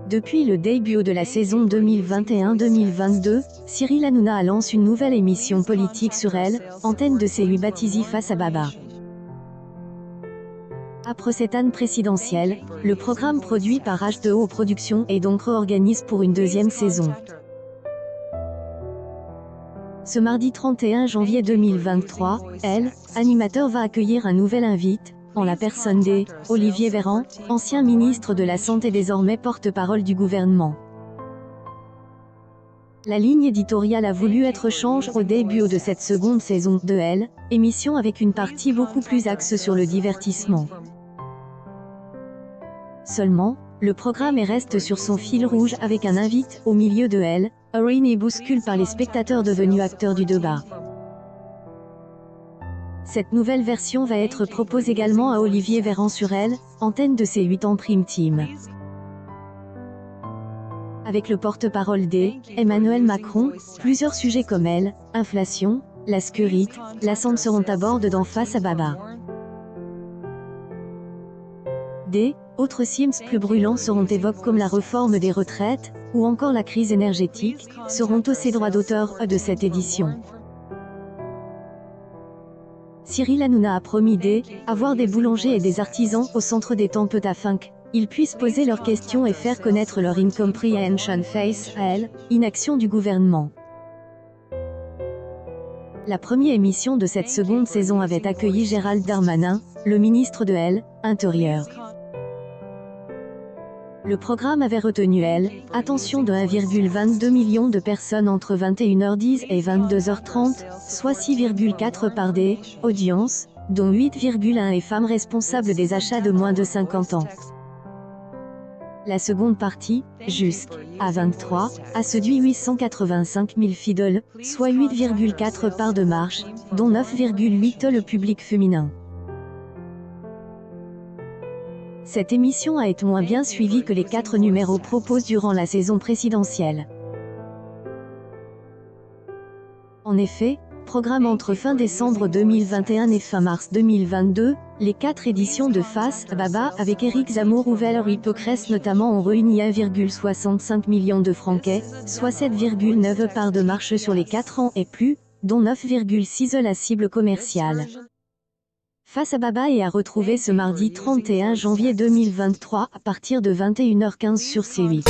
Depuis le début de la saison 2021-2022, Cyril Hanouna lance une nouvelle émission politique sur Elle, antenne de C8 baptisée Face à Baba. Après cette année présidentielle, le programme produit par H2O Productions est donc réorganisé pour une deuxième saison. Ce mardi 31 janvier 2023, Elle, animateur va accueillir un nouvel invité, en la personne d'Olivier Véran, ancien ministre de la Santé désormais porte-parole du gouvernement. La ligne éditoriale a voulu être changée au début de cette seconde saison de Elle, émission avec une partie beaucoup plus axée sur le divertissement. Seulement, le programme reste sur son fil rouge avec un invité au milieu de Elle, arène et bouscule par les spectateurs devenus acteurs du débat. Cette nouvelle version va être proposée également à Olivier Véran sur Elle, antenne de C8 en prime time. Avec le porte-parole d'Emmanuel Macron, plusieurs sujets comme Elle, inflation, la sécurité, la santé seront à bord dans Face à Baba. Autres themes plus brûlants seront évoqués comme la réforme des retraites, ou encore la crise énergétique, seront aussi droits d'auteur de cette édition. Cyril Hanouna a promis d'avoir des boulangers et des artisans au centre des tempes afin qu'ils puissent poser leurs questions et faire connaître leur incomprehension face à Elle, inaction du gouvernement. La première émission de cette seconde saison avait accueilli Gérald Darmanin, le ministre de Elle, Intérieur. Le programme avait retenu Elle, attention de 1,22 million de personnes entre 21h10 et 22h30, soit 6,4 par des audiences, dont 8,1 est femmes responsables des achats de moins de 50 ans. La seconde partie, jusqu'à 23, a séduit 885 000 fidèles, soit 8,4 parts de marche, dont 9,8 le public féminin. Cette émission a été moins bien suivie que les 4 numéros proposés durant la saison présidentielle. En effet, programme entre fin décembre 2021 et fin mars 2022, les 4 éditions de Face à Baba avec Éric Zemmour ou Valérie Pécresse notamment ont réuni 1,65 million de Français, soit 7,9 parts de marche sur les 4 ans et plus, dont 9,6 la cible commerciale. Face à Baba est à retrouver ce mardi 31 janvier 2023 à partir de 21h15 sur C8.